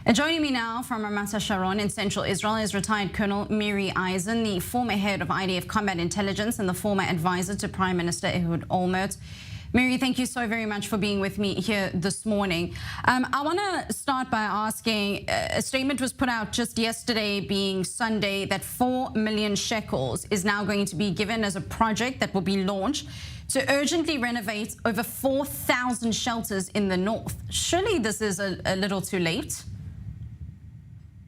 And joining me now from Ramat Sharon in central Israel is retired Colonel Miri Eisin, the former head of IDF Combat Intelligence and the former advisor to Prime Minister Ehud Olmert. Miri, thank you so very much for being with me here this morning. I want to start by asking, a statement was put out just yesterday, being Sunday, that 4 million shekels is now going to be given as a project that will be launched to urgently renovate over 4,000 shelters in the north. Surely this is a little too late?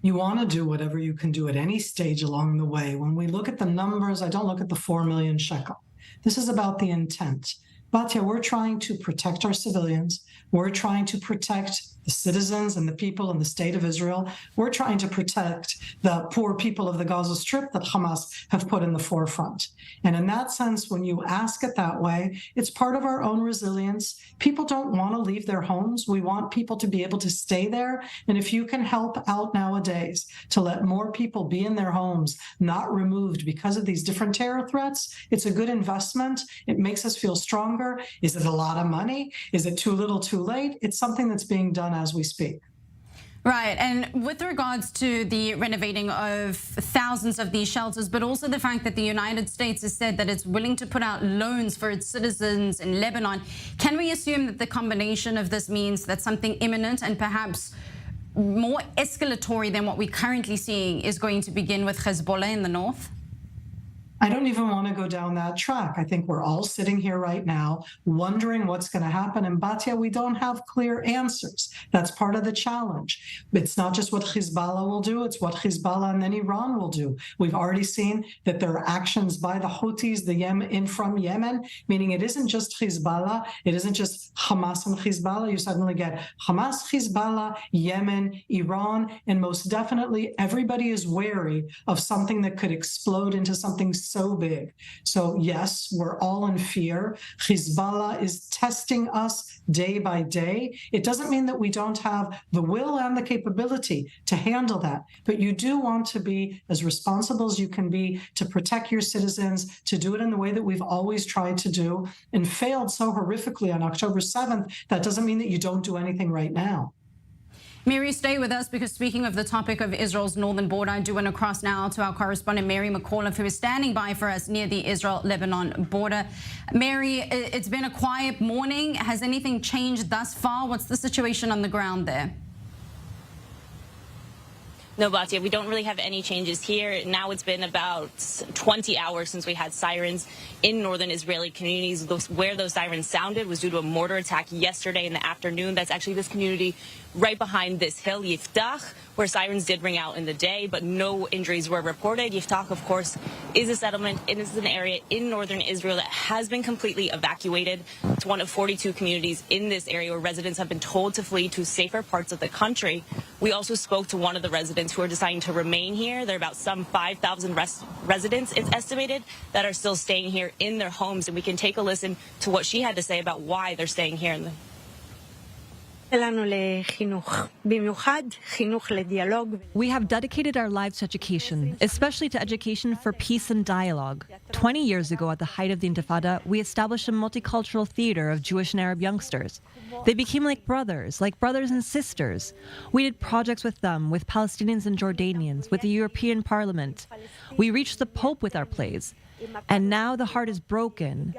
You want to do whatever you can do at any stage along the way. When we look at the numbers, I don't look at the 4 million shekel. This is about the intent. Batya, we're trying to protect our civilians. We're trying to protect the citizens and the people in the state of Israel. We're trying to protect the poor people of the Gaza Strip that Hamas have put in the forefront. And in that sense, when you ask it that way, it's part of our own resilience. People don't want to leave their homes. We want people to be able to stay there. And if you can help out nowadays to let more people be in their homes, not removed because of these different terror threats, it's a good investment. It makes us feel stronger. Is it a lot of money? Is it too little, too late? It's something that's being done as we speak. Right, and with regards to the renovating of thousands of these shelters, but also the fact that the United States has said that it's willing to put out loans for its citizens in Lebanon, can we assume that the combination of this means that something imminent and perhaps more escalatory than what we're currently seeing is going to begin with Hezbollah in the north? I don't even want to go down that track. I think we're all sitting here right now wondering what's going to happen. And Batya, we don't have clear answers. That's part of the challenge. It's not just what Hezbollah will do, it's what Hezbollah and then Iran will do. We've already seen that there are actions by the Houthis from Yemen, meaning it isn't just Hezbollah, it isn't just Hamas and Hezbollah. You suddenly get Hamas, Hezbollah, Yemen, Iran, and most definitely everybody is wary of something that could explode into something so big. So yes, we're all in fear. Hezbollah is testing us day by day. It doesn't mean that we don't have the will and the capability to handle that, but you do want to be as responsible as you can be to protect your citizens, to do it in the way that we've always tried to do and failed so horrifically on October 7th. That doesn't mean that you don't do anything right now. Miri, stay with us, because speaking of the topic of Israel's northern border, I do want to cross now to our correspondent, Mary McAuliffe, who is standing by for us near the Israel-Lebanon border. Mary, it's been a quiet morning. Has anything changed thus far? What's the situation on the ground there? No, Batya, we don't really have any changes here. Now it's been about 20 hours since we had sirens in northern Israeli communities. Where those sirens sounded was due to a mortar attack yesterday in the afternoon. That's actually this community right behind this hill, Yiftach, where sirens did ring out in the day, but no injuries were reported. Yiftach, of course, is a settlement. It is an area in northern Israel that has been completely evacuated. It's one of 42 communities in this area where residents have been told to flee to safer parts of the country. We also spoke to one of the residents who are deciding to remain here. There are about some 5,000 residents, it's estimated, that are still staying here in their homes, and we can take a listen to what she had to say about why they're staying here in the We have dedicated our lives to education, especially to education for peace and dialogue. 20 years ago, at the height of the Intifada, we established a multicultural theater of Jewish and Arab youngsters. They became like brothers and sisters. We did projects with them, with Palestinians and Jordanians, with the European Parliament. We reached the Pope with our plays. And now the heart is broken.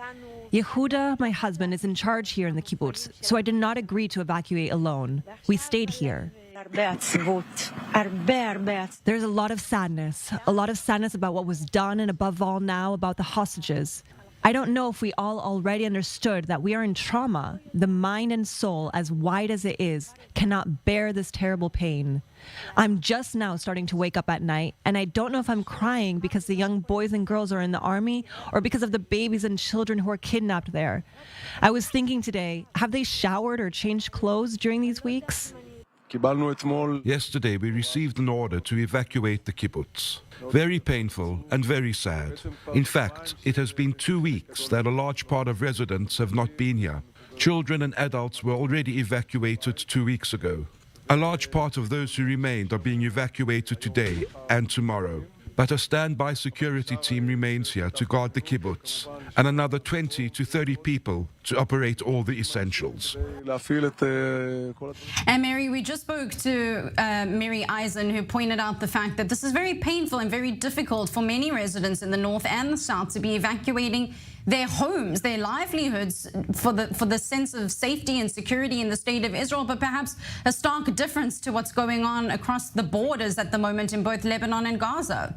Yehuda, my husband, is in charge here in the kibbutz, so I did not agree to evacuate alone. We stayed here. There's a lot of sadness about what was done, and above all now about the hostages. I don't know if we all already understood that we are in trauma. The mind and soul, as wide as it is, cannot bear this terrible pain. I'm just now starting to wake up at night, and I don't know if I'm crying because the young boys and girls are in the army or because of the babies and children who are kidnapped there. I was thinking today, have they showered or changed clothes during these weeks? Yesterday we received an order to evacuate the kibbutz. Very painful and very sad. In fact, it has been 2 weeks that a large part of residents have not been here. Children and adults were already evacuated 2 weeks ago. A large part of those who remained are being evacuated today and tomorrow. But a standby security team remains here to guard the kibbutz, and another 20 to 30 people to operate all the essentials. And Mary, we just spoke to Miri Eisin, who pointed out the fact that this is very painful and very difficult for many residents in the north and the south to be evacuating their homes, their livelihoods, for the sense of safety and security in the state of Israel, but perhaps a stark difference to what's going on across the borders at the moment in both Lebanon and Gaza.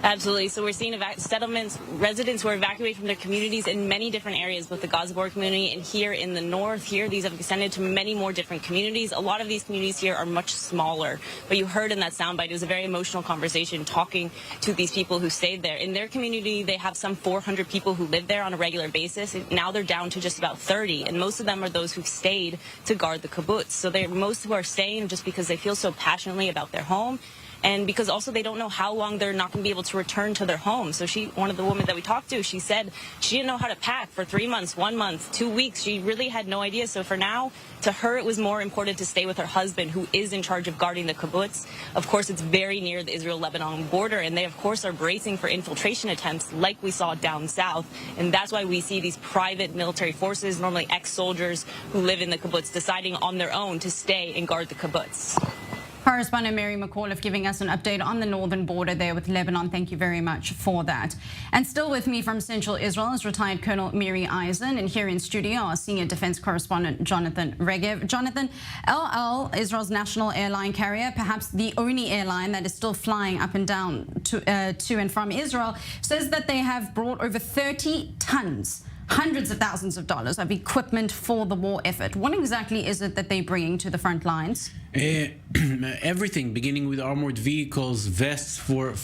Absolutely. So we're seeing settlements, residents who are evacuated from their communities in many different areas, both the Gaza border community and here in the north. Here, these have extended to many more different communities. A lot of these communities here are much smaller. But you heard in that soundbite, it was a very emotional conversation talking to these people who stayed there. In their community, they have some 400 people who live there on a regular basis. Now they're down to just about 30, and most of them are those who stayed to guard the kibbutz. So most who are staying just because they feel so passionately about their home, and because also they don't know how long they're not going to be able to return to their home. So one of the women that we talked to, she said she didn't know how to pack for 3 months, 1 month, 2 weeks. She really had no idea. So for now, to her, it was more important to stay with her husband, who is in charge of guarding the kibbutz. Of course, it's very near the Israel-Lebanon border, and they, of course, are bracing for infiltration attempts like we saw down south. And that's why we see these private military forces, normally ex-soldiers who live in the kibbutz, deciding on their own to stay and guard the kibbutz. Correspondent Mary McAuliffe giving us an update on the northern border there with Lebanon. Thank you very much for that. And still with me from Central Israel is retired Colonel Miri Eisin, and here in studio our senior defense correspondent Jonathan Regev. Jonathan, El Al, Israel's national airline carrier, perhaps the only airline that is still flying up and down to and from Israel, says that they have brought over 30 tons, hundreds of thousands of dollars of equipment for the war effort. What exactly is it that they're bringing to the front lines? Everything, beginning with armored vehicles, vests for